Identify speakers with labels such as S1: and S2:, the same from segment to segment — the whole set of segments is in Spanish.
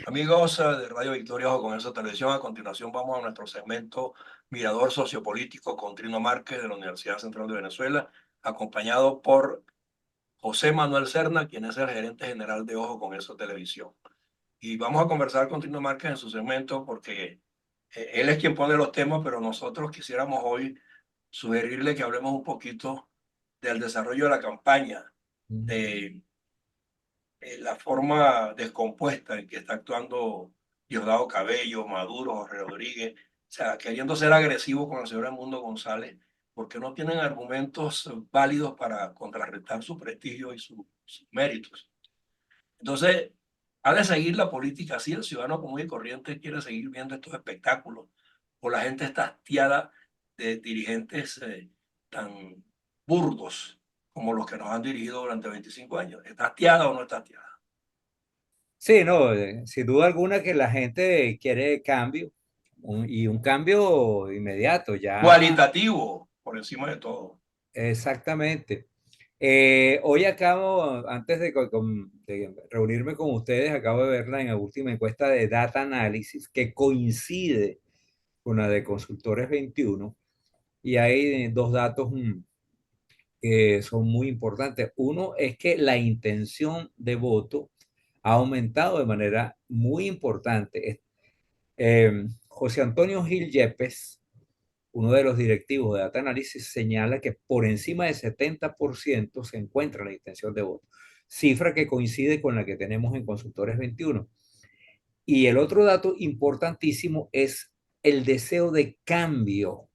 S1: Amigos de Radio Victoria o con esa televisión, a continuación vamos a nuestro segmento Mirador Sociopolítico con Trino Márquez de la Universidad Central de Venezuela, acompañado por José Manuel Serna, quien es el gerente general de Ojo con eso Televisión. Y vamos a conversar con Trino Márquez en su segmento porque él es quien pone los temas, pero nosotros quisiéramos hoy sugerirle que hablemos un poquito del desarrollo de la campaña, de la forma descompuesta en que está actuando Diosdado Cabello, Maduro, Jorge Rodríguez, o sea, queriendo ser agresivo con el señor Edmundo González, porque no tienen argumentos válidos para contrarrestar su prestigio y sus méritos. Entonces, ha de seguir la política así, el ciudadano común y corriente quiere seguir viendo estos espectáculos, o la gente está hastiada de dirigentes tan burdos como los que nos han dirigido durante 25 años. ¿Está hastiada o no está hastiada?
S2: Sí, no, sin duda alguna que la gente quiere cambio y un cambio inmediato, ya
S1: Cualitativo, por encima de todo.
S2: exactamente. Hoy acabo, antes de reunirme con ustedes, acabo de verla en la última encuesta de Data Analysis que coincide con la de Consultores 21 y hay dos datos que son muy importantes. Uno es que la intención de voto ha aumentado de manera muy importante. José Antonio Gil Yepes, uno de los directivos de Data Analysis, señala que por encima del 70% se encuentra la intención de voto, cifra que coincide con la que tenemos en Consultores 21. Y el otro dato importantísimo es el deseo de cambio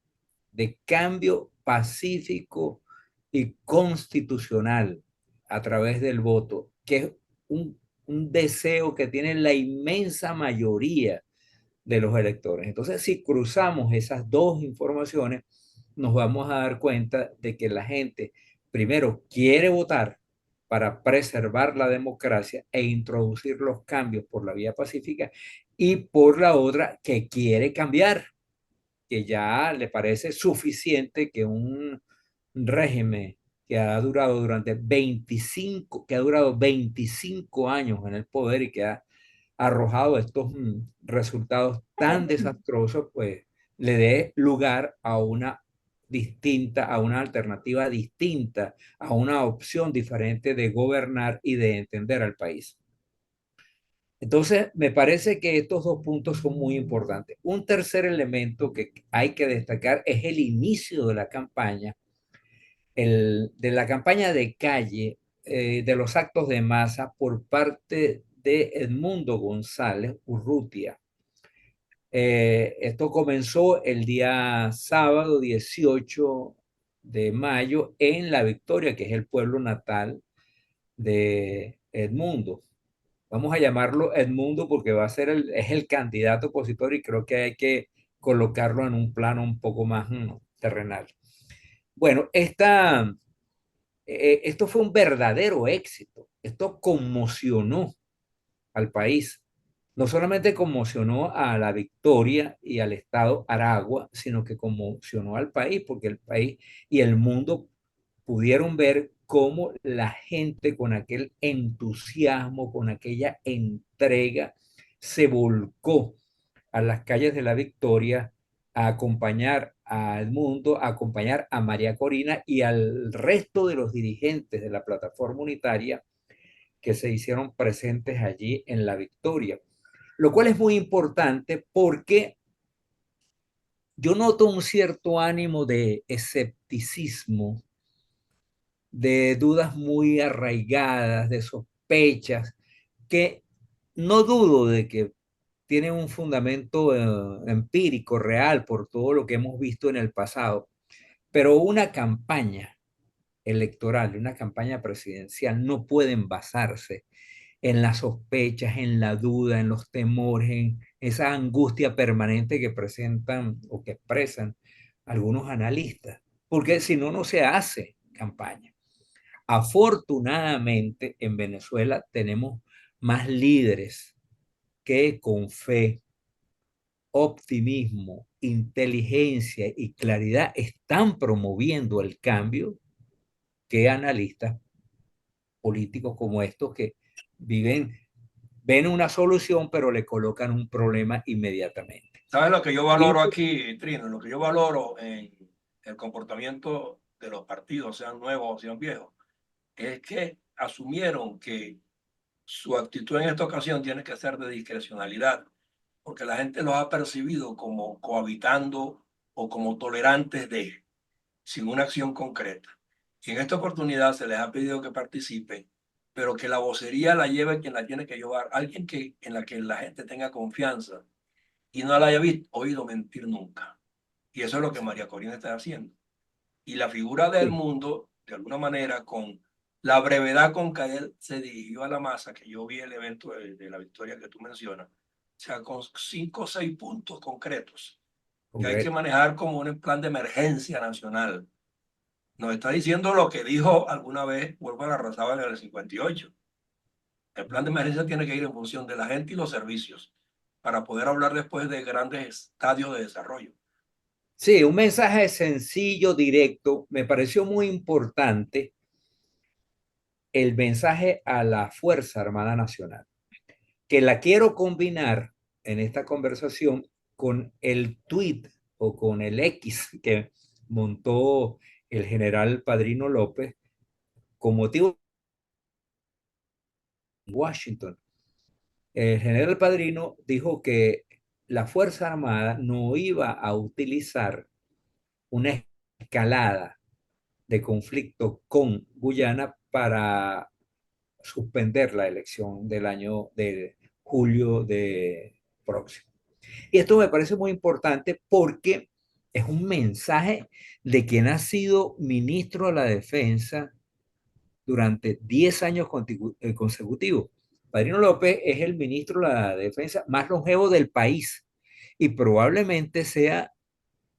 S2: pacífico y constitucional a través del voto, que es un deseo que tiene la inmensa mayoría de los electores. Entonces, si cruzamos esas dos informaciones, nos vamos a dar cuenta de que la gente, primero, quiere votar para preservar la democracia e introducir los cambios por la vía pacífica, y por la otra, que quiere cambiar, que ya le parece suficiente que un régimen que ha durado durante 25, que ha durado 25 años en el poder y que ha arrojado estos resultados tan desastrosos, pues le dé lugar a una distinta, a una alternativa distinta, a una opción diferente de gobernar y de entender al país. Entonces, me parece que estos dos puntos son muy importantes. Un tercer elemento que hay que destacar es el inicio de la campaña, de la campaña de calle, de los actos de masa por parte de Edmundo González Urrutia. Esto comenzó el día sábado 18 de mayo en La Victoria, que es el pueblo natal de Edmundo. Vamos a llamarlo Edmundo porque va a ser es el candidato opositor y creo que hay que colocarlo en un plano un poco más terrenal. Bueno, esto fue un verdadero éxito. Esto conmocionó al país. No solamente conmocionó a La Victoria y al estado Aragua, sino que conmocionó al país, porque el país y el mundo pudieron ver cómo la gente con aquel entusiasmo, con aquella entrega, se volcó a las calles de La Victoria a acompañar a Edmundo, a acompañar a María Corina y al resto de los dirigentes de la plataforma unitaria que se hicieron presentes allí en La Victoria. Lo cual es muy importante porque yo noto un cierto ánimo de escepticismo, de dudas muy arraigadas, de sospechas, que no dudo de que tienen un fundamento empírico, real, por todo lo que hemos visto en el pasado, pero una campaña electoral, una campaña presidencial no pueden basarse en las sospechas, en la duda, en los temores, en esa angustia permanente que presentan o que expresan algunos analistas, porque si no, no se hace campaña. Afortunadamente, en Venezuela tenemos más líderes que con fe, optimismo, inteligencia y claridad están promoviendo el cambio que analistas políticos como estos que viven ven una solución, pero le colocan un problema inmediatamente.
S1: ¿Sabes lo que yo
S2: Y
S1: valoro aquí, Trino? Lo que yo valoro en el comportamiento de los partidos, sean nuevos o sean viejos, es que asumieron que su actitud en esta ocasión tiene que ser de discrecionalidad, porque la gente los ha percibido como cohabitando o como tolerantes de, sin una acción concreta. Y en esta oportunidad se les ha pedido que participen, pero que la vocería la lleve quien la tiene que llevar, alguien que, en la que la gente tenga confianza y no la haya visto, oído mentir nunca. Y eso es lo que María Corina está haciendo. Y la figura del
S2: sí,
S1: mundo, de alguna manera, con la brevedad con que él se dirigió a la masa, que yo vi el evento de la victoria que tú mencionas, o sea, con 5 o 6 puntos concretos que hay que
S2: concreto.
S1: manejar como un plan de emergencia nacional. Nos está diciendo lo que dijo alguna vez Huelva Larrazábal en el 58. El plan de emergencia tiene que ir en función de la gente y los servicios para poder hablar después de grandes estadios de desarrollo.
S2: Sí, un mensaje sencillo, directo. Me pareció muy importante el mensaje a la Fuerza Armada Nacional, que la quiero combinar en esta conversación con el tweet o con el X que montó el general Padrino López con motivo de Washington. El general Padrino dijo que la Fuerza Armada no iba a utilizar una escalada de conflicto con Guyana para suspender la elección del año de julio de próximo. Y esto me parece muy importante porque es un mensaje de quien ha sido ministro de la Defensa durante 10 años consecutivos. Padrino López es el ministro de la Defensa más longevo del país y probablemente sea,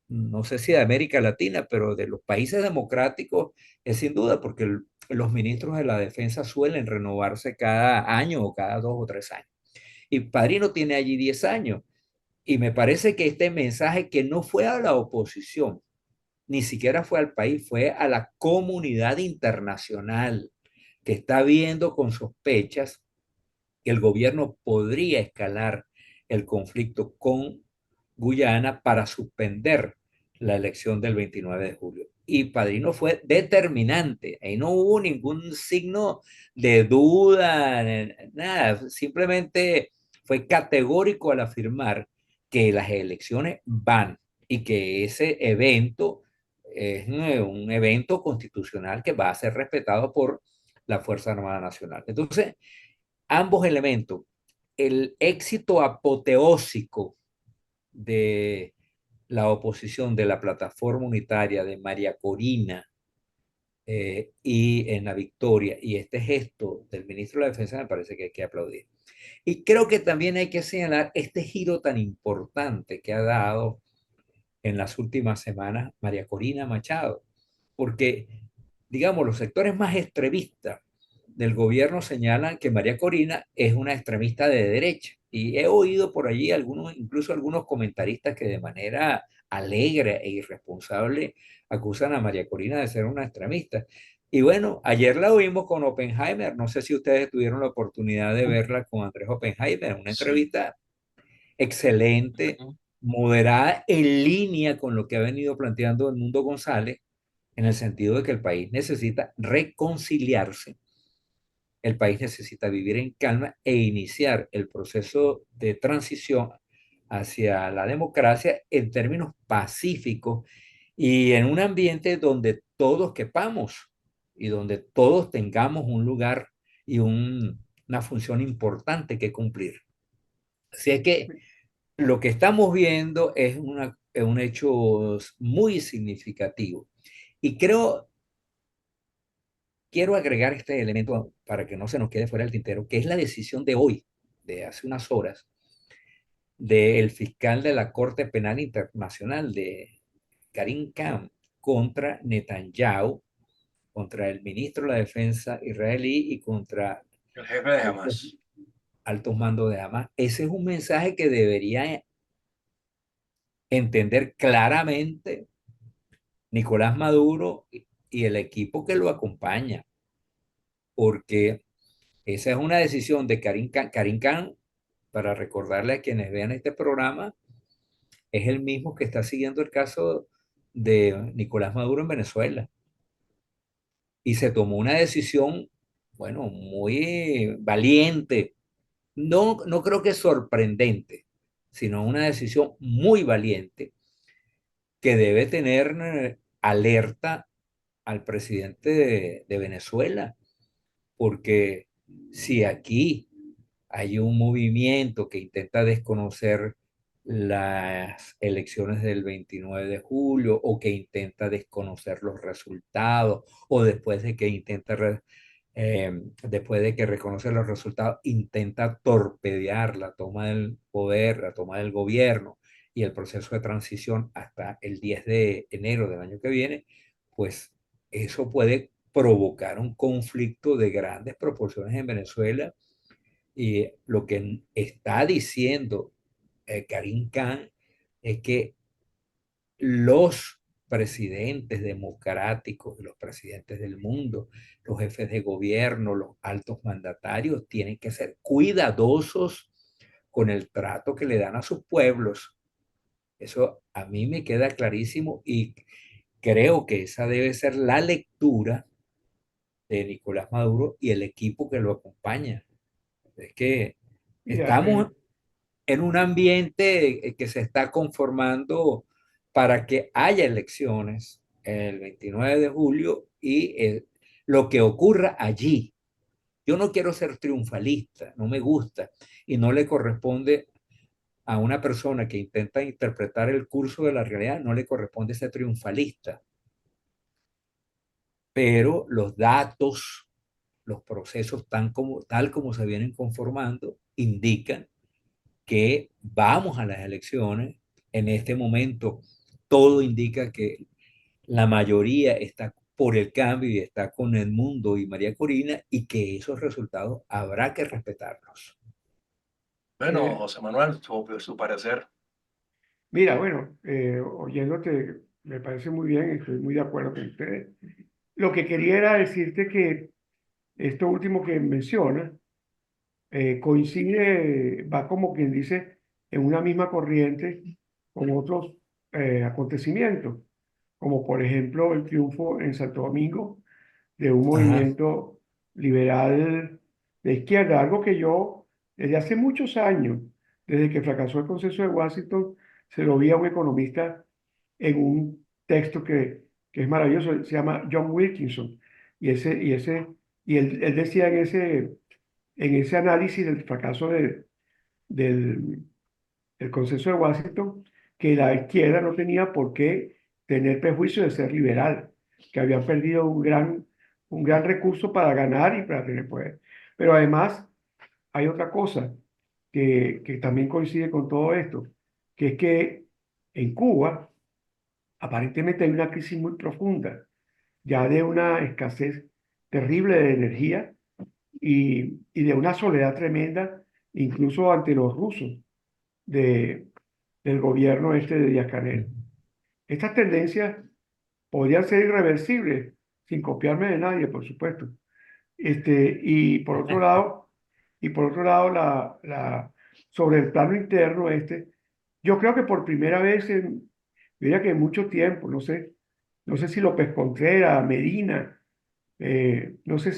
S2: no sé si de América Latina, pero de los países democráticos es sin duda, porque los ministros de la Defensa suelen renovarse cada año o cada 2 o 3 años. Y Padrino tiene allí 10 años. Y me parece que este mensaje que no fue a la oposición, ni siquiera fue al país, fue a la comunidad internacional que está viendo con sospechas que el gobierno podría escalar el conflicto con Guyana para suspender la elección del 29 de julio. Y Padrino fue determinante, ahí no hubo ningún signo de duda, nada, simplemente fue categórico al afirmar que las elecciones van y que ese evento es un evento constitucional que va a ser respetado por la Fuerza Armada Nacional. Entonces, ambos elementos, el éxito apoteósico de la oposición de la plataforma unitaria de María Corina y en la victoria, y este gesto del ministro de la Defensa me parece que hay que aplaudir. Y creo que también hay que señalar este giro tan importante que ha dado en las últimas semanas María Corina Machado, porque, digamos, los sectores más extremistas del gobierno señalan que María Corina es una extremista de derecha. Y he oído por allí algunos, incluso algunos comentaristas que de manera alegre e irresponsable acusan a María Corina de ser una extremista. Y bueno, ayer la oímos con Oppenheimer. No sé si ustedes tuvieron la oportunidad de verla con Andrés Oppenheimer, una
S1: Sí.
S2: entrevista excelente, moderada, en línea con lo que ha venido planteando el Mundo González, en el sentido de que el país necesita reconciliarse, el país necesita vivir en calma e iniciar el proceso de transición hacia la democracia en términos pacíficos y en un ambiente donde todos quepamos y donde todos tengamos un lugar y una función importante que cumplir. Así es que lo que estamos viendo es un hecho muy significativo. Y quiero agregar este elemento para que no se nos quede fuera del tintero, que es la decisión de hoy, de hace unas horas, del fiscal de la Corte Penal Internacional, de Karim Khan, contra Netanyahu, contra el ministro de la Defensa israelí y contra
S1: El jefe de
S2: altos,
S1: Hamas.
S2: altos mandos de Hamas. Ese es un mensaje que debería entender claramente Nicolás Maduro y el equipo que lo acompaña, porque Esa es una decisión de Karim Khan. Karim Khan, para recordarle a quienes vean este programa, es el mismo que está siguiendo el caso de Nicolás Maduro en Venezuela. Y se tomó una decisión, bueno, muy valiente. No, no creo que sorprendente, sino una decisión muy valiente que debe tener alerta al presidente de Venezuela, porque si aquí hay un movimiento que intenta desconocer las elecciones del 29 de julio o que intenta desconocer los resultados o después de que reconoce los resultados, intenta torpedear la toma del poder, la toma del gobierno y el proceso de transición hasta el 10 de enero del año que viene, pues eso puede provocar un conflicto de grandes proporciones en Venezuela. Y lo que está diciendo Karim Khan es que los presidentes democráticos, los presidentes del mundo, los jefes de gobierno, los altos mandatarios, tienen que ser cuidadosos con el trato que le dan a sus pueblos. Eso a mí me queda clarísimo y creo que esa debe ser la lectura de Nicolás Maduro y el equipo que lo acompaña. Es que
S3: Mira,
S2: estamos en un ambiente que se está conformando para que haya elecciones el 29 de julio y lo que ocurra allí. Yo no quiero ser triunfalista, no me gusta y no le corresponde a una persona que intenta interpretar el curso de la realidad, no le corresponde ser triunfalista, pero los datos, los procesos tal como se vienen conformando, indican que vamos a las elecciones. En este momento, todo indica que la mayoría está por el cambio y está con el mundo y María Corina y que esos resultados habrá que respetarlos.
S1: Bueno,
S3: eh,
S1: José Manuel, su parecer.
S3: mira, bueno, oyéndote, me parece muy bien, estoy muy de acuerdo con ustedes. Lo que quería era decirte que esto último que mencionas coincide, va como quien dice, en una misma corriente con otros acontecimientos, como por ejemplo el triunfo en Santo Domingo de un
S2: Ajá.
S3: movimiento liberal de izquierda, algo que yo desde hace muchos años, desde que fracasó el consenso de Washington, se lo vi a un economista en un texto que es maravilloso, se llama John Wilkinson, y él decía en ese análisis del fracaso del, del consenso de Washington, que la izquierda no tenía por qué tener prejuicio de ser liberal, que habían perdido un gran recurso para ganar y para tener poder. Pero además hay otra cosa que también coincide con todo esto, que es que en Cuba aparentemente hay una crisis muy profunda, ya de una escasez terrible de energía y de una soledad tremenda, incluso ante los rusos de, del gobierno este de Díaz-Canel. Estas tendencias podrían ser irreversibles, sin copiarme de nadie, por supuesto. Y por otro lado, sobre el plano interno yo creo que por primera vez diría que en mucho tiempo, no sé si López Contreras, Medina, no sé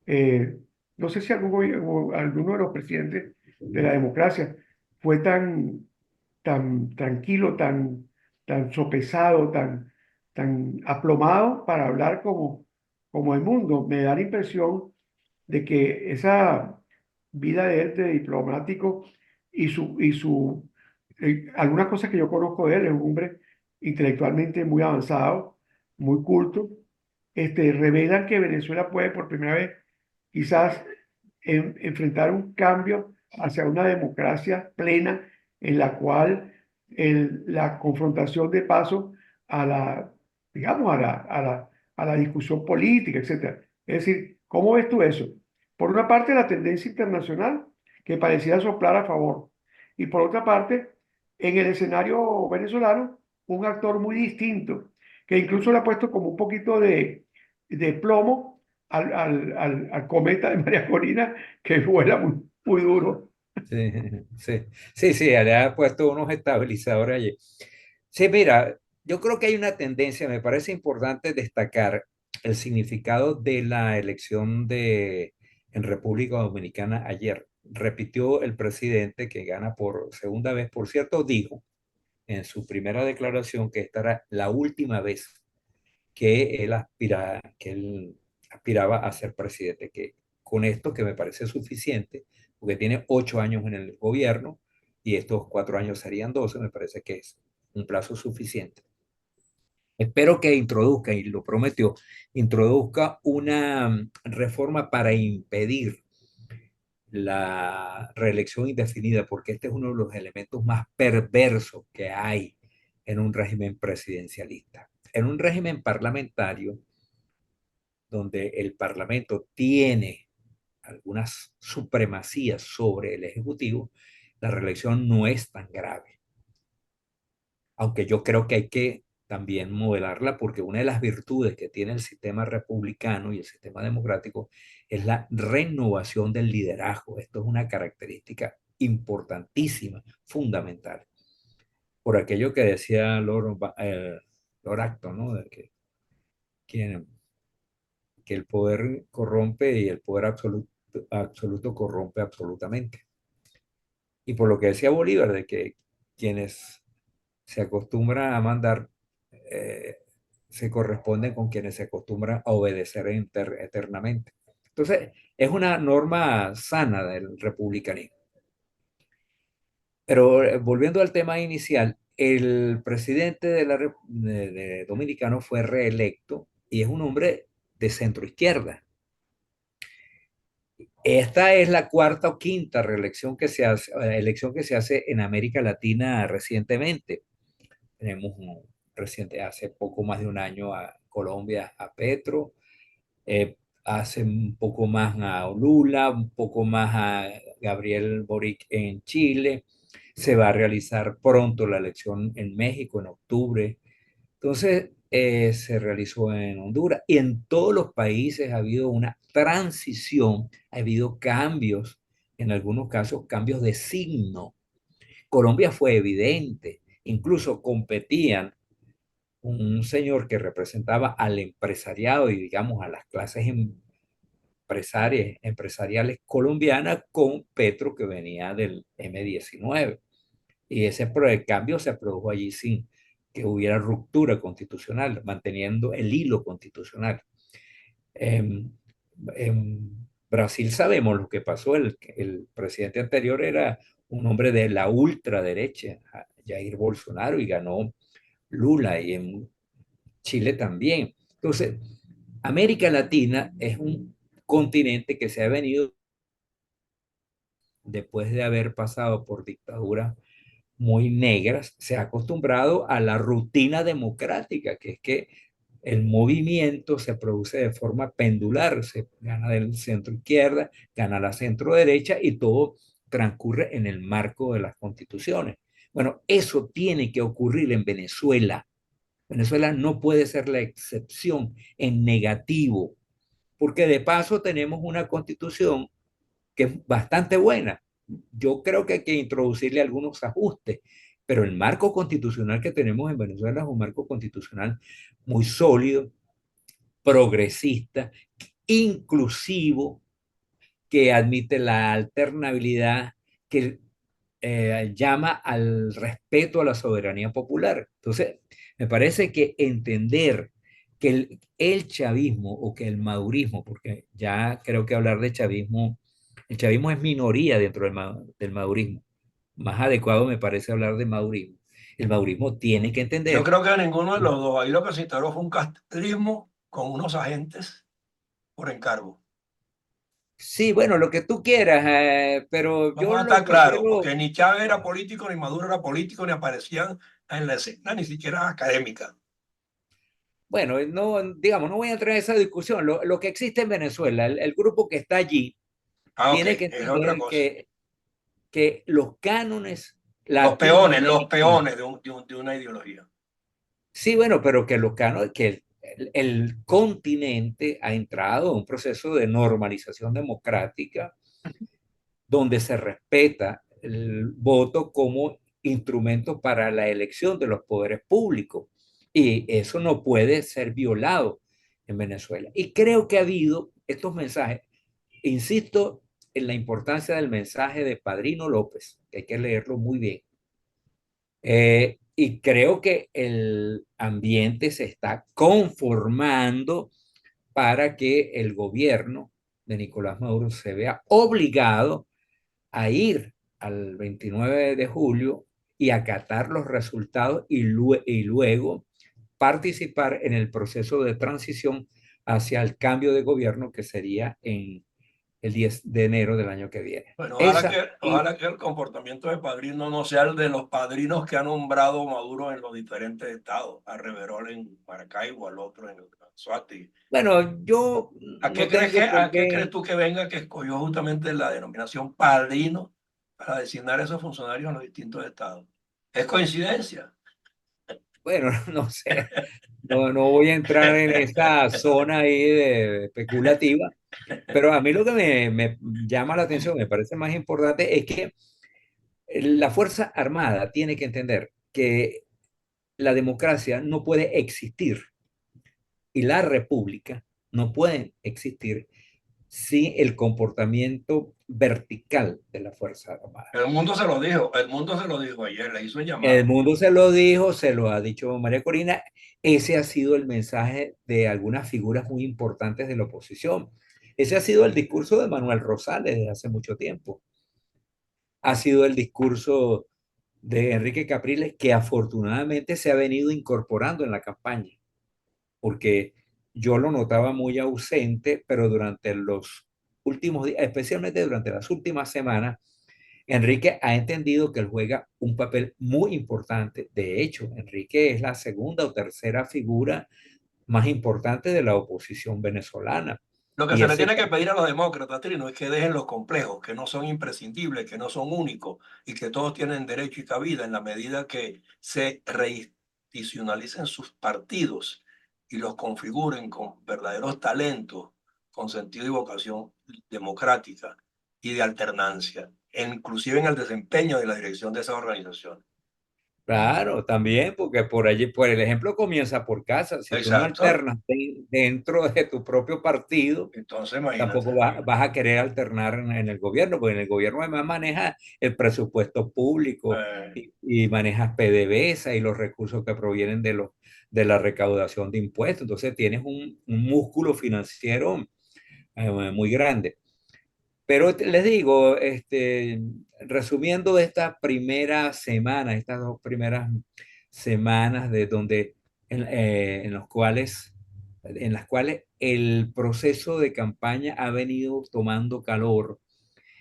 S3: eh, no sé si alguno de los presidentes de la democracia fue tan tranquilo, tan sopesado, tan aplomado para hablar como el mundo. Me da la impresión de que esa vida de él de diplomático algunas cosas que yo conozco de él, es un hombre intelectualmente muy avanzado, muy culto, revelan que Venezuela puede por primera vez quizás enfrentar un cambio hacia una democracia plena en la cual la confrontación de paso a la, digamos, a la discusión política, etcétera. Es decir, ¿cómo ves tú eso? Por una parte, la tendencia internacional que parecía soplar a favor, y por otra parte, en el escenario venezolano, un actor muy distinto, que incluso le ha puesto como un poquito de plomo al cometa de María Corina, que vuela muy, muy duro.
S2: Sí, sí, le ha puesto unos estabilizadores allí. Sí, mira, yo creo que hay una tendencia, me parece importante destacar el significado de la elección en República Dominicana ayer. Repitió el presidente que gana por segunda vez, por cierto, dijo en su primera declaración que esta era la última vez que él aspiraba a ser presidente, que con esto que me parece suficiente, porque tiene 8 años en el gobierno y estos 4 años serían 12, me parece que es un plazo suficiente. Espero que introduzca, y lo prometió, introduzca una reforma para impedir la reelección indefinida, porque este es uno de los elementos más perversos que hay en un régimen presidencialista. En un régimen parlamentario, donde el Parlamento tiene algunas supremacías sobre el Ejecutivo, la reelección no es tan grave. Aunque yo creo que hay que también modelarla porque una de las virtudes que tiene el sistema republicano y el sistema democrático es la renovación del liderazgo. Esto es una característica importantísima, fundamental. Por aquello que decía Lord Acton, ¿no? De que, que el poder corrompe y el poder absoluto corrompe absolutamente. Y por lo que decía Bolívar, de que quienes se acostumbran a mandar eh, se corresponden con quienes se acostumbran a obedecer eternamente. Entonces, es una norma sana del republicanismo. Pero volviendo al tema inicial, el presidente de Dominicano fue reelecto y es un hombre de centro izquierda. Esta es la cuarta o quinta elección que se hace en América Latina recientemente. Tenemos reciente, hace poco más de un año a Colombia, a Petro, hace un poco más a Lula, un poco más a Gabriel Boric en Chile. Se va a realizar pronto la elección en México en octubre. Entonces, se realizó en Honduras y en todos los países ha habido una transición, ha habido cambios, en algunos casos cambios de signo. Colombia fue evidente, incluso competían un señor que representaba al empresariado y digamos a las clases empresariales colombianas con Petro que venía del M19. Y ese cambio se produjo allí sin que hubiera ruptura constitucional, manteniendo el hilo constitucional. En, en Brasil sabemos lo que pasó, el presidente anterior era un hombre de la ultraderecha, Jair Bolsonaro, y ganó Lula, y en Chile también. Entonces, América Latina es un continente que se ha venido después de haber pasado por dictaduras muy negras, se ha acostumbrado a la rutina democrática, que es que el movimiento se produce de forma pendular, se gana del centro izquierda, gana la centro derecha y todo transcurre en el marco de las constituciones. Bueno, eso tiene que ocurrir en Venezuela. Venezuela no puede ser la excepción en negativo, porque de paso tenemos una constitución que es bastante buena. Yo creo que hay que introducirle algunos ajustes, pero el marco constitucional que tenemos en Venezuela es un marco constitucional muy sólido, progresista, inclusivo, que admite la alternabilidad, que llama al respeto a la soberanía popular. Entonces, me parece que entender que el chavismo o que el madurismo, porque ya creo que hablar de chavismo, el chavismo es minoría dentro del madurismo. Más adecuado me parece hablar de madurismo. El madurismo tiene que
S1: Yo
S2: entender.
S1: creo que ninguno de los dos. Ahí lo que se instaló fue un castrismo con unos agentes por encargo.
S2: Sí, bueno, lo que tú quieras, pero yo
S1: Vamos a
S2: lo
S1: estar claros,
S2: prefiero.
S1: porque ni Chávez era político, ni Maduro era político, ni aparecían en la escena, ni siquiera académica.
S2: Bueno, no, digamos, no voy a entrar en esa discusión. Lo que existe en Venezuela, el grupo que está allí,
S1: Ah, ok,
S2: tiene que
S1: es otra
S2: entender
S1: cosa.
S2: que los cánones latinoamericanos,
S1: Los peones de una ideología.
S2: sí, bueno, pero que los cánones, que el continente ha entrado en un proceso de normalización democrática donde se respeta el voto como instrumento para la elección de los poderes públicos. Y eso no puede ser violado en Venezuela. Y creo que ha habido estos mensajes. Insisto en la importancia del mensaje de Padrino López, que hay que leerlo muy bien. Y creo que el ambiente se está conformando para que el gobierno de Nicolás Maduro se vea obligado a ir al 29 de julio y acatar los resultados y luego participar en el proceso de transición hacia el cambio de gobierno que sería en el 10 de enero del año que viene.
S1: Bueno,
S2: Esa, y
S1: ojalá que el comportamiento de Padrino no sea el de los padrinos que ha nombrado Maduro en los diferentes estados, a Reverol en Maracaibo, al otro en Anzoátegui.
S2: bueno, yo no tengo por
S1: ¿A qué crees
S2: qué,
S1: tú que venga que escogió justamente la denominación padrino para designar a esos funcionarios en los distintos estados? ¿Es coincidencia?
S2: bueno, no sé, no voy a entrar en esa zona ahí de especulativa, pero a mí lo que me llama la atención, me parece más importante, es que la Fuerza Armada tiene que entender que la democracia no puede existir y la república no puede existir sin el comportamiento vertical de la Fuerza Armada.
S1: El mundo se lo dijo ayer, le hizo un
S2: El
S1: llamado.
S2: mundo se lo dijo, se lo ha dicho María Corina, ese ha sido el mensaje de algunas figuras muy importantes de la oposición. Ese ha sido el discurso de Manuel Rosales desde hace mucho tiempo. Ha sido el discurso de Enrique Capriles, que afortunadamente se ha venido incorporando en la campaña, porque yo lo notaba muy ausente, pero durante los últimos días, especialmente durante las últimas semanas, Enrique ha entendido que él juega un papel muy importante. De hecho, Enrique es la segunda o tercera figura más importante de la oposición venezolana.
S1: Lo que
S2: Y
S1: se le
S2: ese,
S1: tiene que pedir a los demócratas, Trino, es que dejen los complejos, que no son imprescindibles, que no son únicos y que todos tienen derecho y cabida en la medida que se reinstitucionalicen sus partidos y los configuren con verdaderos talentos, con sentido y vocación democrática y de alternancia, inclusive en el desempeño de la dirección de esa organización.
S2: claro, también, porque por allí, por el ejemplo comienza por casa. Si tú no
S1: Exacto.
S2: alternas dentro de tu propio partido,
S1: Entonces, imagínate.
S2: tampoco vas a querer alternar en el gobierno, porque en el gobierno además maneja el presupuesto público
S1: eh,
S2: y manejas PDVSA y los recursos que provienen de la recaudación de impuestos. Entonces tienes un músculo financiero muy grande. Pero les digo, resumiendo esta primera semana, estas dos primeras semanas de donde en las cuales el proceso de campaña ha venido tomando calor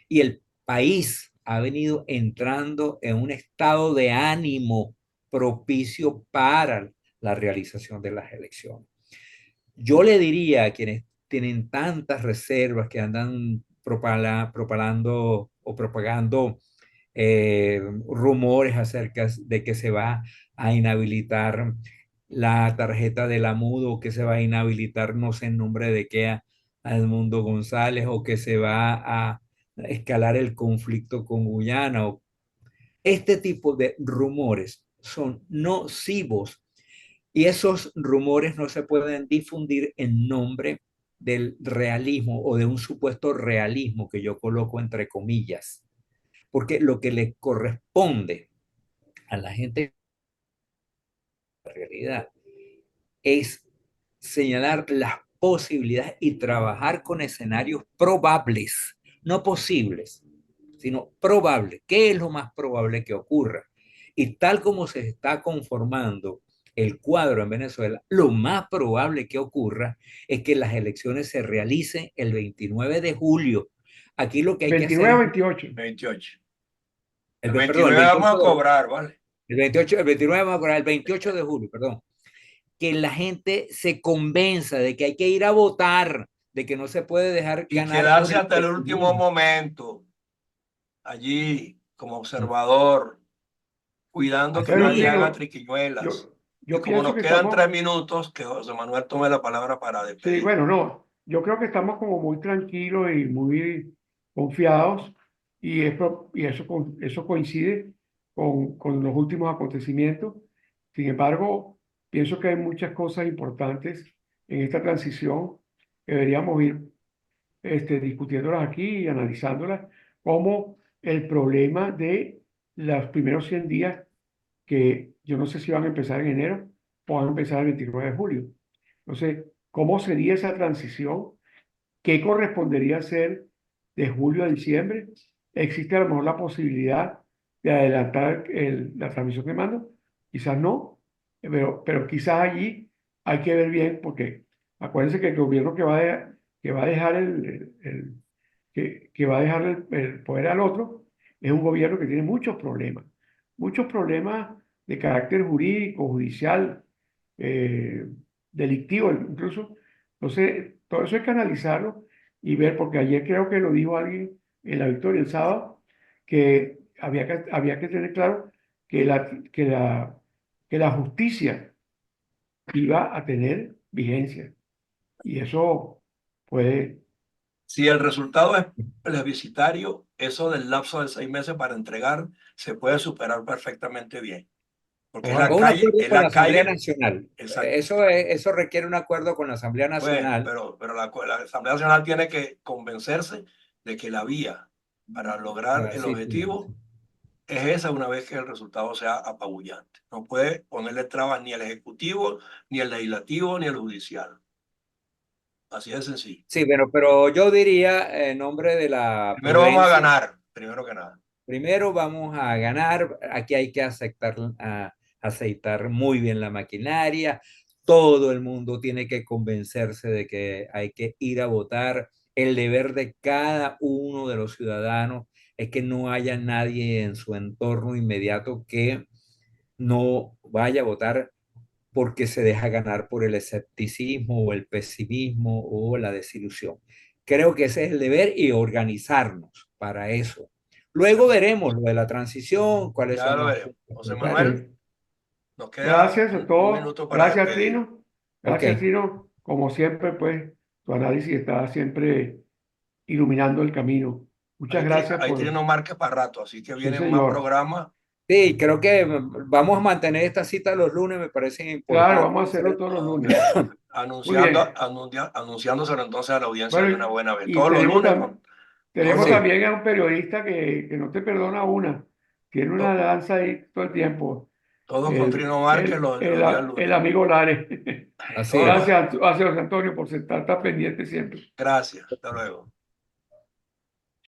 S2: y el país ha venido entrando en un estado de ánimo propicio para la realización de las elecciones. Yo le diría a quienes tienen tantas reservas que andan propalando o propagando rumores acerca de que se va a inhabilitar la tarjeta de la MUD o que se va a inhabilitar no sé en nombre de qué a Edmundo González o que se va a escalar el conflicto con Guyana. Este tipo de rumores son nocivos y esos rumores no se pueden difundir en nombre del realismo o de un supuesto realismo que yo coloco entre comillas, porque lo que le corresponde a la gente en realidad es señalar las posibilidades y trabajar con escenarios probables, no posibles, sino probables. ¿Qué es lo más probable que ocurra? Y tal como se está conformando el cuadro en Venezuela, lo más probable que ocurra es que las elecciones se realicen el 29 de julio. Aquí lo que hay que hacer
S3: 29
S2: es,
S3: 28.
S1: 28.
S2: el,
S1: El
S2: perdón,
S1: 29 vamos a cobrar, ¿vale?
S2: el 29, vamos a acordar, el 28 de julio, perdón, que la gente se convenza de que hay que ir a votar, de que no se puede dejar
S1: Y
S2: ganar por
S1: quedarse
S2: el
S1: hasta el último
S2: populismo.
S1: momento allí como observador, cuidando que
S3: ¿Sabes lo que
S1: nadie
S2: Así,
S1: haga
S3: lo,
S1: triquiñuelas. Y
S3: Yo
S1: como
S3: pienso
S1: nos
S3: que
S1: quedan
S3: estamos,
S1: 3 minutos, que José Manuel tome la palabra para
S3: sí,
S1: despedir.
S3: bueno, no, yo creo que estamos como muy tranquilos y muy confiados y eso coincide con los últimos acontecimientos. Sin embargo, pienso que hay muchas cosas importantes en esta transición que deberíamos ir discutiéndolas aquí y analizándolas, como el problema de los primeros 100 días, que yo no sé si van a empezar en enero o van a empezar el 29 de julio. Entonces, ¿cómo sería esa transición? ¿Qué correspondería hacer de julio a diciembre? ¿Existe a lo mejor la posibilidad de adelantar la transmisión de mando? Quizás no, pero quizás allí hay que ver bien, porque acuérdense que el gobierno que va a dejar que va a dejar el poder al otro es un gobierno que tiene muchos problemas de carácter jurídico, judicial, eh, delictivo incluso. Entonces, todo eso hay que analizarlo y ver, porque ayer creo que lo dijo alguien en la victoria el sábado, que había que tener claro que que la justicia iba a tener vigencia. Y eso puede,
S1: Si el resultado es plebiscitario, eso del lapso de 6 meses para entregar se puede superar perfectamente bien. Porque
S2: O un acuerdo
S1: es
S2: con la
S1: la
S2: Asamblea
S1: calle,
S2: Nacional.
S1: exacto.
S2: Eso requiere un acuerdo con la Asamblea
S1: Pues,
S2: Nacional.
S1: pero la Asamblea Nacional tiene que convencerse de que la vía para lograr el
S2: Sí, sí,
S1: objetivo es esa una vez que el resultado sea apabullante. No puede ponerle trabas ni el Ejecutivo, ni el Legislativo, ni el Judicial. Así de sencillo.
S2: sí, pero yo diría, en nombre de la
S1: Primero vamos a
S2: prudencia,
S1: ganar, primero que nada.
S2: primero vamos a ganar. Aquí hay que aceitar muy bien la maquinaria. Todo el mundo tiene que convencerse de que hay que ir a votar. El deber de cada uno de los ciudadanos es que no haya nadie en su entorno inmediato que no vaya a votar porque se deja ganar por el escepticismo o el pesimismo o la desilusión. Creo que ese es el deber y organizarnos para eso. Luego veremos lo de la transición, cuáles
S1: Ya
S2: son
S1: lo
S2: los
S1: veremos.
S2: puntos
S1: José
S2: concretos.
S1: Manuel,
S3: sí.
S1: nos queda
S3: Gracias a
S1: un
S3: todos.
S1: minuto para
S3: Gracias,
S1: despedir.
S3: Trino.
S2: Ok,
S3: Gracias, Trino. Como siempre, pues, tu análisis está siempre iluminando el camino. Muchas gracias
S1: Ahí
S3: por...
S1: tiene no marques para rato, así que
S3: Sí,
S1: vienen más
S3: señor.
S1: programas.
S2: sí, creo que vamos a mantener esta cita los lunes, me parece
S3: Claro,
S2: importante.
S3: vamos a hacerlo todos los
S1: Ok.
S3: lunes. Muy bien.
S1: Anunciándoselo entonces a la audiencia de una
S3: Bueno,
S1: buena vez.
S3: y
S1: Todos los lunes, todos
S3: tenemos
S1: los
S2: Sí,
S3: también a un periodista que no te perdona una. Tiene una
S1: to-
S3: danza ahí todo el tiempo.
S1: todos con Trino Márquez los días
S3: El
S1: lunes.
S3: amigo Lares.
S2: así
S1: Todos los,
S2: es.
S3: Gracias, José Antonio, por estar tan pendiente siempre.
S1: gracias. Hasta luego.